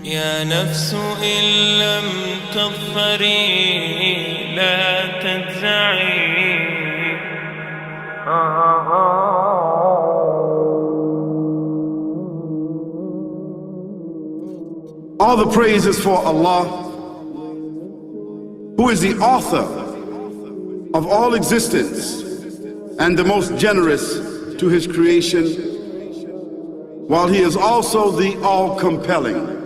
يا نفس إن لم تظفري لا تجزعي. All the praise is for Allah, who is the author of all existence and the most generous to his creation, while he is also the all-compelling.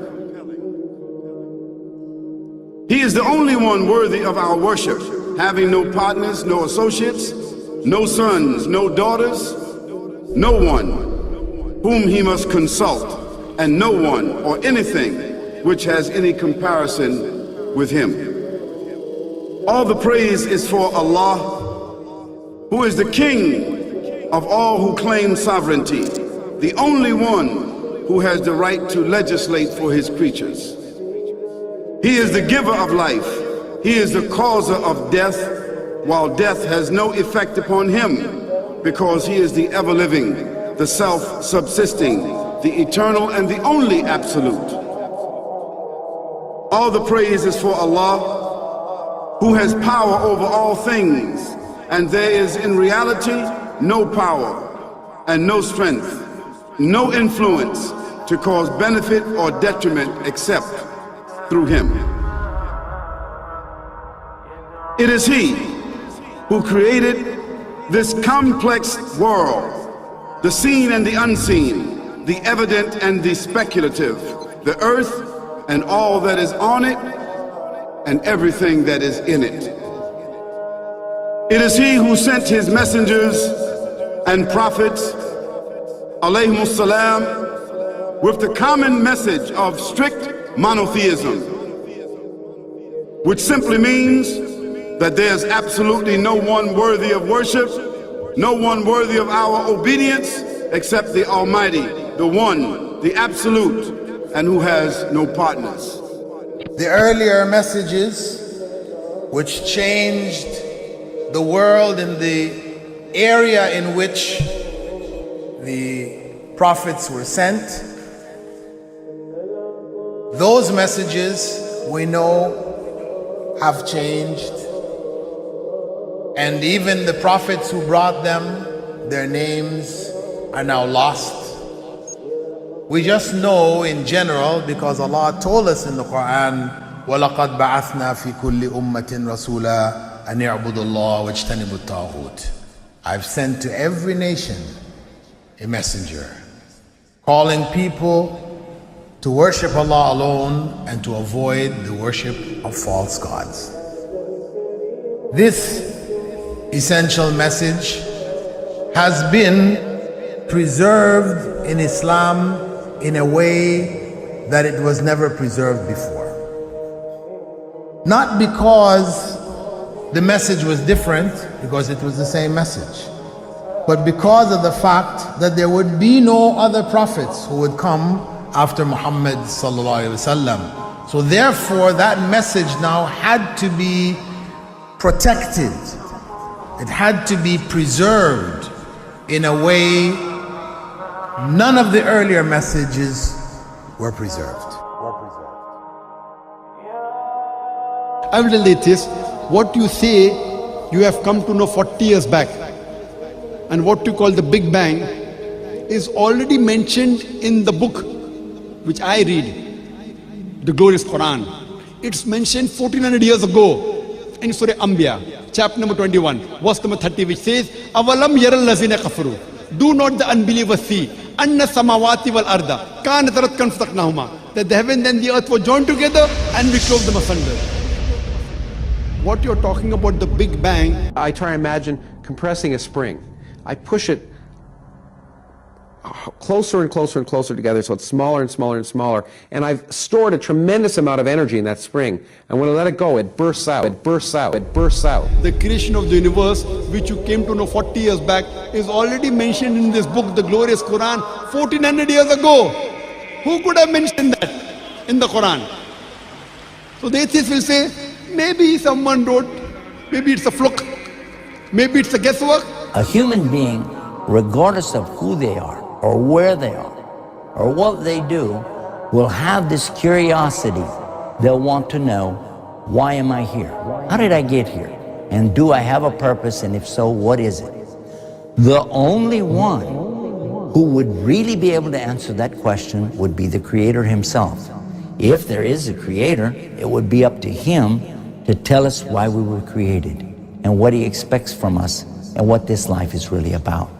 He is the only one worthy of our worship, having no partners, no associates, no sons, no daughters, no one whom he must consult, and no one or anything which has any comparison with him. All the praise is for Allah, who is the King of all who claim sovereignty, the only one who has the right to legislate for his creatures. He is the giver of life. He is the causer of death, while death has no effect upon him, because he is the ever-living, the self-subsisting, the eternal and the only absolute. All the praise is for Allah, who has power over all things, and there is in reality no power and no strength, no influence to cause benefit or detriment except through him. It is he who created this complex world, the seen and the unseen, the evident and the speculative, the earth and all that is on it and everything that is in it. It is he who sent his messengers and prophets, alayhimus salam, with the common message of strict monotheism, which simply means that there's absolutely no one worthy of worship, no one worthy of our obedience except the Almighty, the One, the Absolute, and who has no partners. The earlier messages which changed the world in the area in which the prophets were sent, those messages we know have changed, and even the prophets who brought them, their names are now lost. We just know in general because Allah told us in the Quran, وَلَقَدْ بَعَثْنَا فِي كُلِّ أُمَّةٍ رَسُولًا أَنْ يَعْبُدُوا اللَّهَ وَاجْتَنِبُوا الطَّاغُوتَ. I've sent to every nation a messenger, calling people to worship Allah alone and to avoid the worship of false gods. This essential message has been preserved in Islam in a way that it was never preserved before. Not because the message was different, because it was the same message, but because of the fact that there would be no other prophets who would come after Muhammad sallallahu alaihi wasallam. So therefore that message now had to be protected. It had to be preserved in a way none of the earlier messages were preserved. Evidently it is what you say you have come to know 40 years back, and what you call the Big Bang is already mentioned in the book which I read, the glorious Quran. It's mentioned 1400 years ago in Surah Anbiya, chapter number 21, verse number 30, which says, Avalam yaral lazina kafaru. Do not the unbelievers see anna samawati wal arda kanat ratkan fataqnahuma, that the heaven and the earth were joined together and we clove them asunder. What you're talking about, the Big Bang, I try to imagine compressing a spring. I push it closer and closer and closer together so it's smaller and smaller and smaller, and I've stored a tremendous amount of energy in that spring, and when I let it go, it bursts out, it bursts out, it bursts out. the creation of the universe, which you came to know 40 years back, is already mentioned in this book, the glorious Quran, 1400 years ago. Who could have mentioned that in the Quran? So the atheists will say, maybe someone wrote, maybe it's a fluke, maybe it's a guesswork. A human being, regardless of who they are, or where they are, or what they do, will have this curiosity. They'll want to know, why am I here? How did I get here? And do I have a purpose? And if so, what is it? The only one who would really be able to answer that question would be the Creator himself. If there is a Creator, it would be up to him to tell us why we were created and what he expects from us and what this life is really about.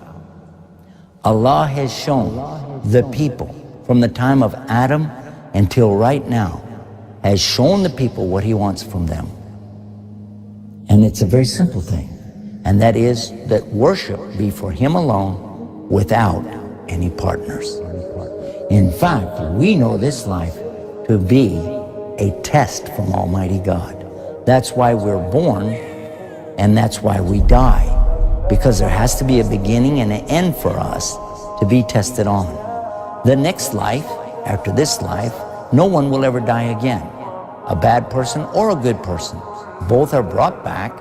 Allah has shown the people from the time of Adam until right now, has shown the people what he wants from them. And it's a very simple thing, and that is that worship be for him alone without any partners. In fact, we know this life to be a test from Almighty God. That's why we're born, and that's why we die, because there has to be a beginning and an end for us to be tested on. The next life, after this life, no one will ever die again. A bad person or a good person. Both are brought back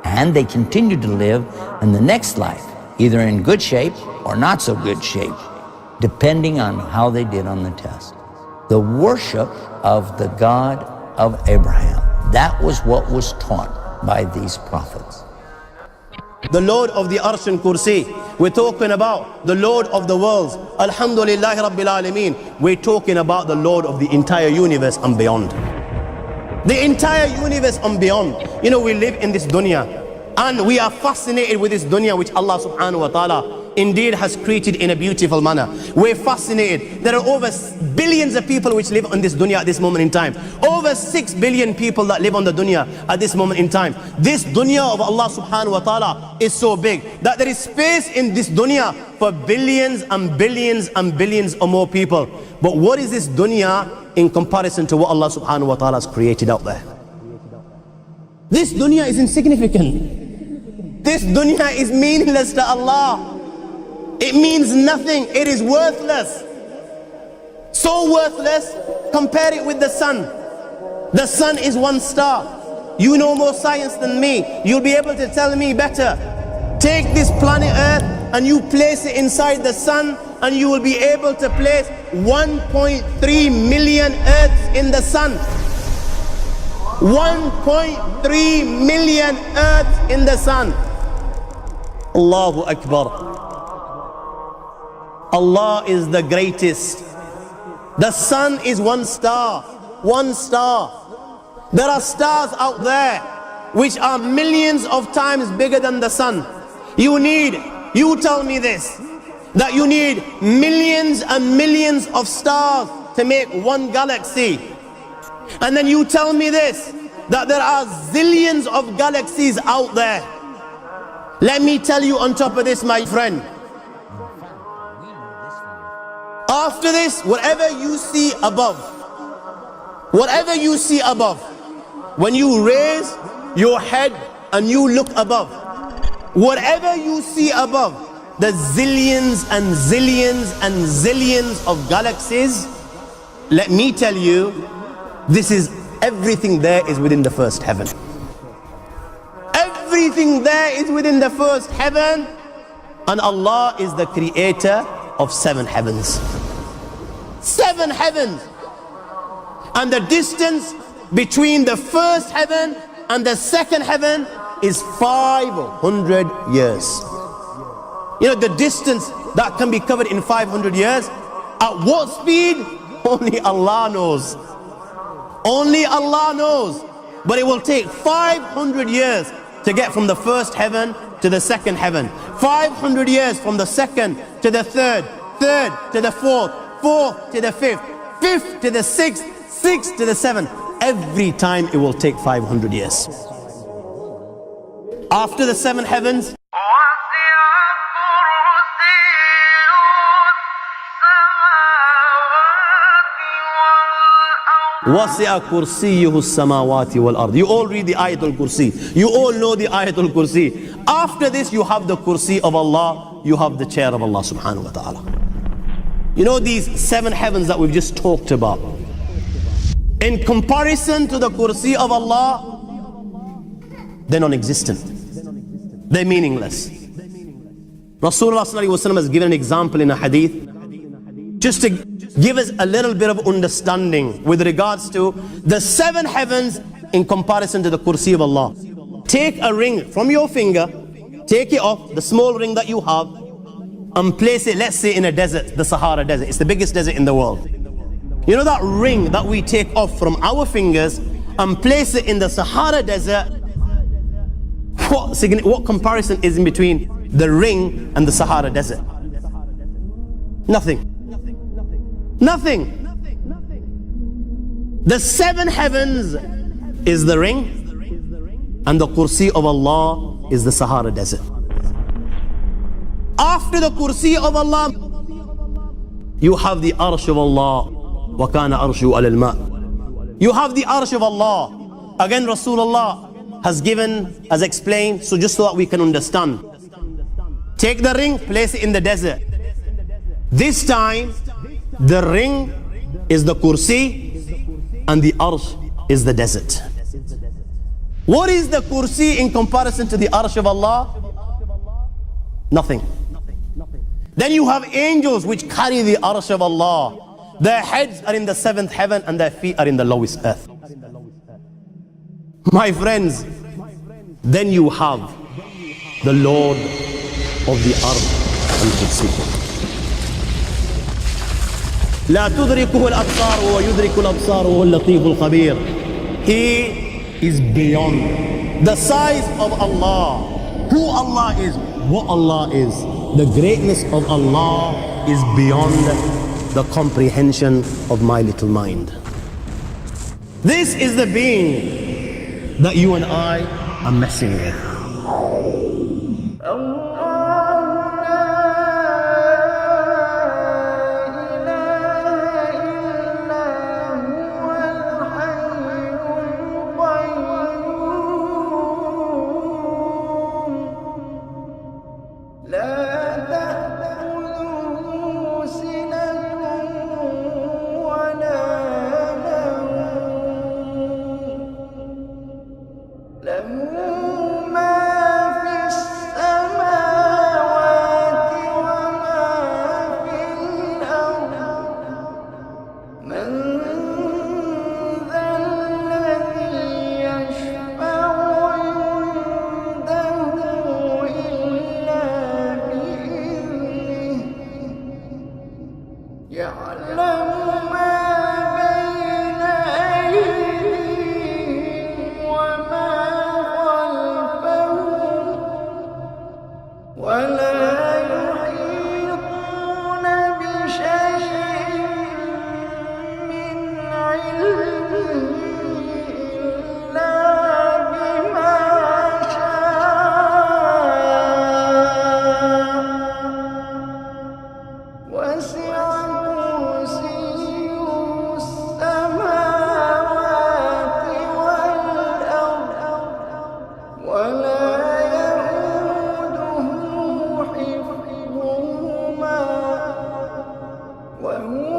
and they continue to live in the next life, either in good shape or not so good shape, depending on how they did on the test. The worship of the God of Abraham, that was what was taught by these prophets. The Lord of the Arsh and Kursi. We're talking about the Lord of the worlds. Alhamdulillah Rabbil Alameen. We're talking about the Lord of the entire universe and beyond. The entire universe and beyond. You know, we live in this dunya and we are fascinated with this dunya which Allah subhanahu wa ta'ala indeed has created in a beautiful manner. We're fascinated. There are over billions of people which live on this dunya at this moment in time. Over 6 billion people that live on the dunya at this moment in time. This dunya of Allah subhanahu wa ta'ala is so big that there is space in this dunya for billions and billions and billions or more people. But what is this dunya in comparison to what Allah subhanahu wa ta'ala has created out there? This dunya is insignificant. This dunya is meaningless to Allah. It means nothing. It is worthless. So worthless, compare it with the sun. The sun is one star. You know more science than me. You'll be able to tell me better. Take this planet Earth and you place it inside the sun, and you will be able to place 1.3 million Earths in the sun. 1.3 million Earths in the sun. Allahu Akbar. Allah is the greatest. The sun is one star. One star. There are stars out there which are millions of times bigger than the sun. You tell me this, that you need millions and millions of stars to make one galaxy. And then you tell me this, that there are zillions of galaxies out there. Let me tell you on top of this, my friend, after this, whatever you see above, when you raise your head and you look above, whatever you see above, the zillions and zillions and zillions of galaxies, let me tell you, this is everything there is within the first heaven. Everything there is within the first heaven, and Allah is the creator of 7 heavens. 7 heavens. And the distance between the first heaven and the second heaven is 500 years. You know, the distance that can be covered in 500 years, at what speed? Only Allah knows. Only Allah knows. But it will take 500 years to get from the first heaven to the second heaven. 500 years from the second to the third, third to the fourth, fourth to the fifth, fifth to the sixth, sixth to the seventh. Every time it will take 500 years. After the 7 heavens, وَسِعَ كُرْسِيُّهُ السَّمَاوَاتِ وَالْأَرْضِ. You all read the Ayatul Kursi. You all know the Ayatul Kursi. After this, you have the Kursi of Allah. You have the chair of Allah subhanahu wa ta'ala. You know these 7 heavens that we've just talked about, in comparison to the Kursi of Allah, they're non-existent. They're meaningless. Rasulullah ﷺ has given an example in a hadith just to give us a little bit of understanding with regards to the 7 heavens in comparison to the kursi of Allah. Take a ring from your finger, take it off, the small ring that you have, and place it, let's say, in a desert, the Sahara Desert. It's the biggest desert in the world. You know that ring that we take off from our fingers and place it in the Sahara Desert? What comparison is in between the ring and the Sahara Desert? Nothing. Nothing. The 7 heavens is the ring, and the kursi of Allah is the Sahara Desert. After the kursi of Allah, you have the arsh of Allah. وَكَانَ أَرْشُهُ عَلَى الْمَاءِ. You have the arsh of Allah. Again, Rasulullah has explained, so just so that we can understand. Take the ring, place it in the desert. This time, the ring is the kursi and the arsh is the desert. What is the kursi in comparison to the arsh of Allah? Nothing. Then you have angels which carry the arsh of Allah. Their heads are in the 7th heaven and their feet are in the lowest earth. My friends, then you have the Lord of the Arsh and Kursi. لا تدركه الأبصار ويدرك الأبصار وهو اللطيف الخبير. He is beyond the size of Allah, who Allah is, what Allah is. The greatness of Allah is beyond the comprehension of my little mind. This is the being that you and I are messing with. وهو